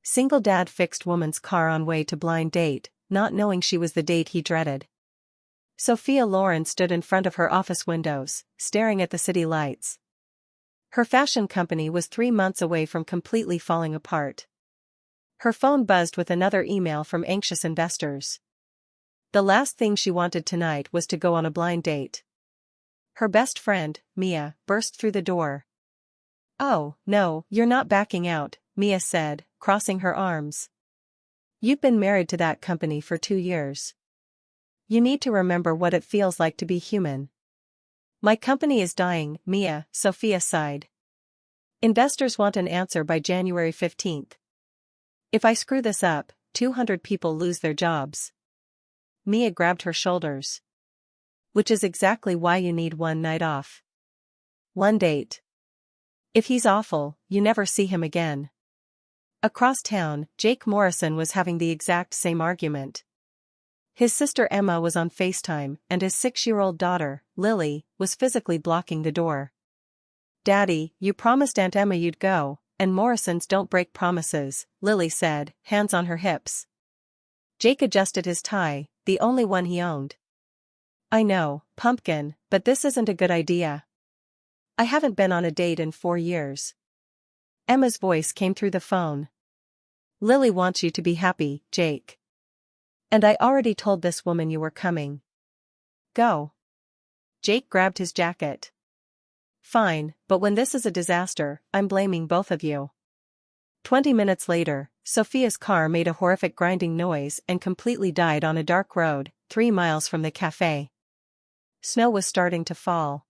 Single dad fixed woman's car on way to blind date, not knowing she was the date he dreaded. Sophia Loren stood in front of her office windows, staring at the city lights. Her fashion company was 3 months away from completely falling apart. Her phone buzzed with another email from anxious investors. The last thing she wanted tonight was to go on a blind date. Her best friend, Mia, burst through the door. "Oh, no, you're not backing out," Mia said, crossing her arms. "You've been married to that company for 2 years. You need to remember what it feels like to be human." "My company is dying, Mia," Sophia sighed. "Investors want an answer by January 15th. If I screw this up, 200 people lose their jobs." Mia grabbed her shoulders. "Which is exactly why you need one night off. One date. If he's awful, you never see him again." Across town, Jake Morrison was having the exact same argument. His sister Emma was on FaceTime, and his 6-year-old daughter, Lily, was physically blocking the door. "Daddy, you promised Aunt Emma you'd go, and Morrisons don't break promises," Lily said, hands on her hips. Jake adjusted his tie, the only one he owned. "I know, pumpkin, but this isn't a good idea. I haven't been on a date in 4 years." Emma's voice came through the phone. "Lily wants you to be happy, Jake. And I already told this woman you were coming. Go." Jake grabbed his jacket. "Fine, but when this is a disaster, I'm blaming both of you." 20 minutes later, Sophia's car made a horrific grinding noise and completely died on a dark road, 3 miles from the cafe. Snow was starting to fall.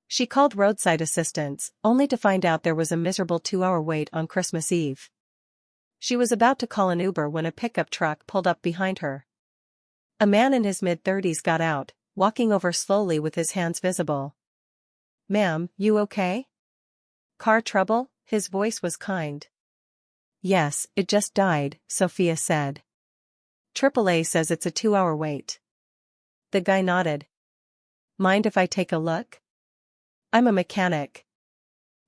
She called roadside assistance, only to find out there was a miserable 2-hour wait on Christmas Eve. She was about to call an Uber when a pickup truck pulled up behind her. A man in his mid-30s got out, walking over slowly with his hands visible. "Ma'am, you okay? Car trouble?" His voice was kind. "Yes, it just died," Sophia said. "AAA says it's a 2-hour wait." The guy nodded. "Mind if I take a look? I'm a mechanic."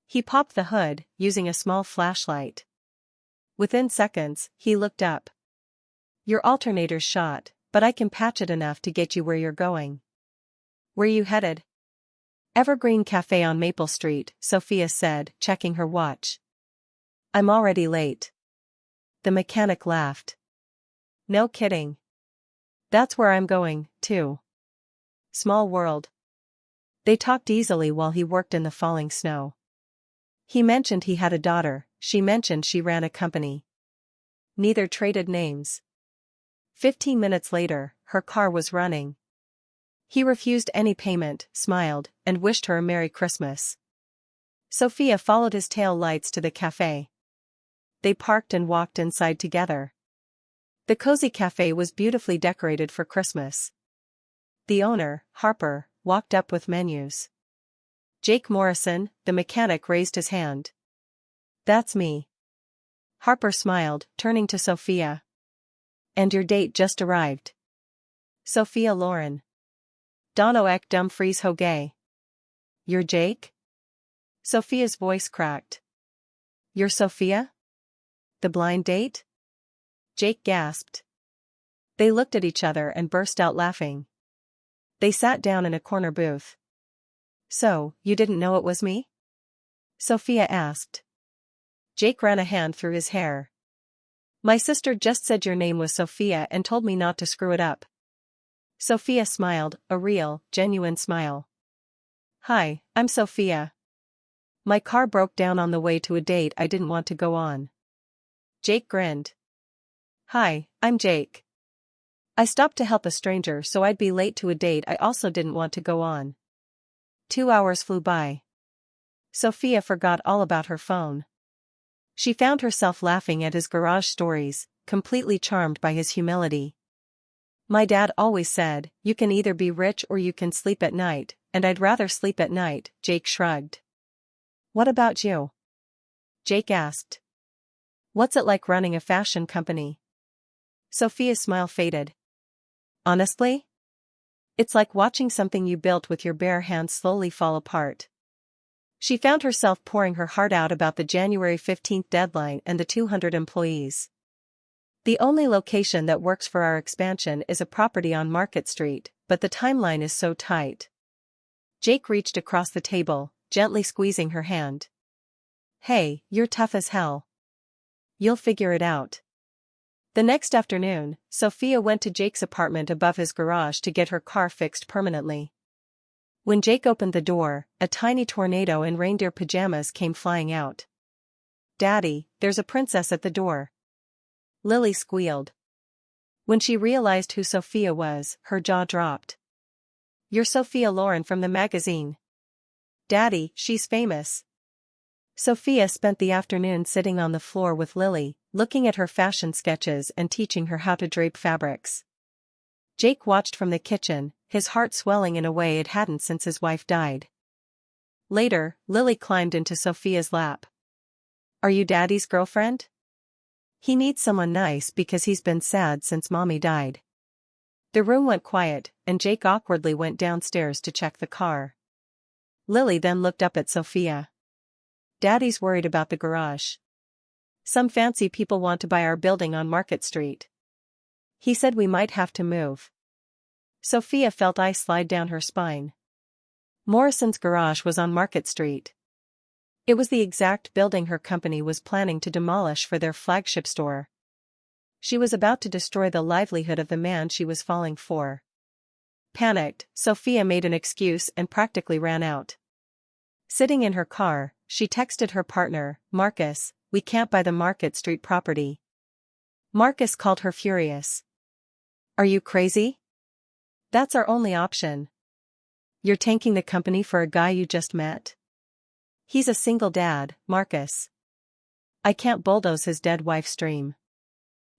He popped the hood, using a small flashlight. Within seconds, he looked up. "Your alternator's shot, but I can patch it enough to get you where you're going." "Where you headed?" "Evergreen Cafe on Maple Street," Sophia said, checking her watch. "I'm already late." The mechanic laughed. "No kidding. That's where I'm going, too." Small world. They talked easily while he worked in the falling snow. He mentioned he had a daughter, she mentioned she ran a company. Neither traded names. 15 minutes later, her car was running. He refused any payment, smiled, and wished her a Merry Christmas. Sophia followed his tail lights to the cafe. They parked and walked inside together. The cozy cafe was beautifully decorated for Christmas. The owner, Harper, walked up with menus. "Jake Morrison," the mechanic raised his hand. "That's me." Harper smiled, turning to Sophia. "And your date just arrived." "Sophia Loren. Dono ek Dumfries Hoge." "You're Jake?" Sophia's voice cracked. "You're Sophia? The blind date?" Jake gasped. They looked at each other and burst out laughing. They sat down in a corner booth. "So, you didn't know it was me?" Sophia asked. Jake ran a hand through his hair. "My sister just said your name was Sophia and told me not to screw it up." Sophia smiled, a real, genuine smile. "Hi, I'm Sophia. My car broke down on the way to a date I didn't want to go on." Jake grinned. "Hi, I'm Jake. I stopped to help a stranger so I'd be late to a date I also didn't want to go on." 2 hours flew by. Sophia forgot all about her phone. She found herself laughing at his garage stories, completely charmed by his humility. "My dad always said, you can either be rich or you can sleep at night, and I'd rather sleep at night," Jake shrugged. "What about you?" Jake asked. "What's it like running a fashion company?" Sophia's smile faded. "Honestly? It's like watching something you built with your bare hands slowly fall apart." She found herself pouring her heart out about the January 15th deadline and the 200 employees. The only location that works for our expansion is a property on Market Street, but the timeline is so tight. Jake reached across the table, gently squeezing her hand. Hey, you're tough as hell. You'll figure it out. The next afternoon, Sophia went to Jake's apartment above his garage to get her car fixed permanently. When Jake opened the door, a tiny tornado in reindeer pajamas came flying out. "Daddy, there's a princess at the door." Lily squealed. When she realized who Sophia was, her jaw dropped. "You're Sophia Loren from the magazine." "Daddy, she's famous." Sophia spent the afternoon sitting on the floor with Lily, looking at her fashion sketches and teaching her how to drape fabrics. Jake watched from the kitchen, his heart swelling in a way it hadn't since his wife died. Later, Lily climbed into Sophia's lap. "Are you Daddy's girlfriend? He needs someone nice because he's been sad since Mommy died." The room went quiet, and Jake awkwardly went downstairs to check the car. Lily then looked up at Sophia. "Daddy's worried about the garage. Some fancy people want to buy our building on Market Street. He said we might have to move." Sophia felt ice slide down her spine. Morrison's garage was on Market Street. It was the exact building her company was planning to demolish for their flagship store. She was about to destroy the livelihood of the man she was falling for. Panicked, Sophia made an excuse and practically ran out. Sitting in her car, she texted her partner, Marcus, "We can't buy the Market Street property." Marcus called her furious. "Are you crazy? That's our only option. You're tanking the company for a guy you just met? He's a single dad, Marcus. I can't bulldoze his dead wife's dream."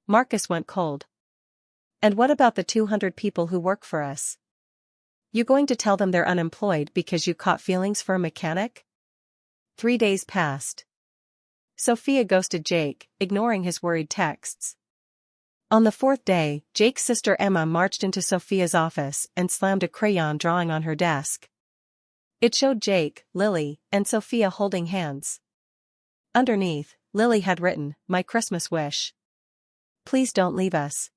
Marcus went cold. "And what about the 200 people who work for us? You going to tell them they're unemployed because you caught feelings for a mechanic?" 3 days passed. Sophia ghosted Jake, ignoring his worried texts. On the 4th day, Jake's sister Emma marched into Sophia's office and slammed a crayon drawing on her desk. It showed Jake, Lily, and Sophia holding hands. Underneath, Lily had written, "My Christmas wish. Please don't leave us.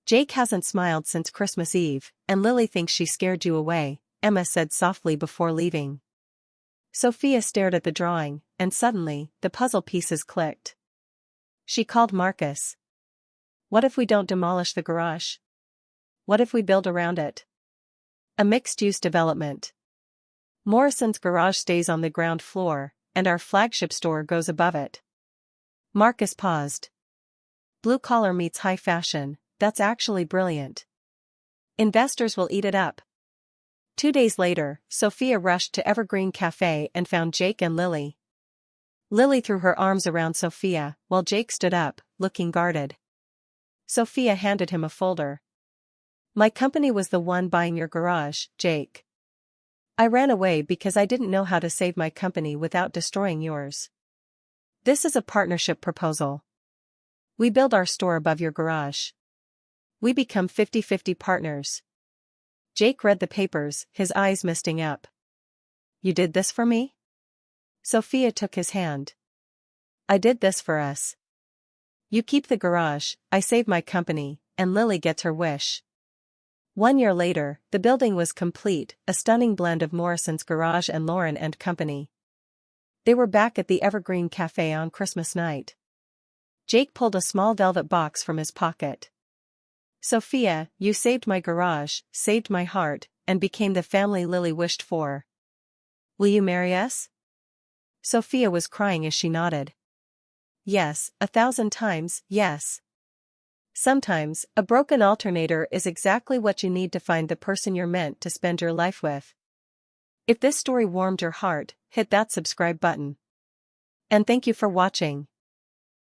Jake hasn't smiled since Christmas Eve, and Lily thinks she scared you away," Emma said softly before leaving. Sophia stared at the drawing, and suddenly, the puzzle pieces clicked. She called Marcus. "What if we don't demolish the garage? What if we build around it? A mixed-use development. Morrison's garage stays on the ground floor, and our flagship store goes above it." Marcus paused. "Blue collar meets high fashion, that's actually brilliant. Investors will eat it up." 2 days later, Sophia rushed to Evergreen Cafe and found Jake and Lily. Lily threw her arms around Sophia, while Jake stood up, looking guarded. Sophia handed him a folder. "My company was the one buying your garage, Jake. I ran away because I didn't know how to save my company without destroying yours. This is a partnership proposal. We build our store above your garage. We become 50-50 partners." Jake read the papers, his eyes misting up. "You did this for me?" Sophia took his hand. "I did this for us. You keep the garage, I save my company, and Lily gets her wish." 1 year later, the building was complete, a stunning blend of Morrison's garage and Lauren and Company. They were back at the Evergreen Cafe on Christmas night. Jake pulled a small velvet box from his pocket. "Sophia, you saved my garage, saved my heart, and became the family Lily wished for. Will you marry us?" Sophia was crying as she nodded. "Yes, 1,000 times, yes." Sometimes, a broken alternator is exactly what you need to find the person you're meant to spend your life with. If this story warmed your heart, hit that subscribe button. And thank you for watching.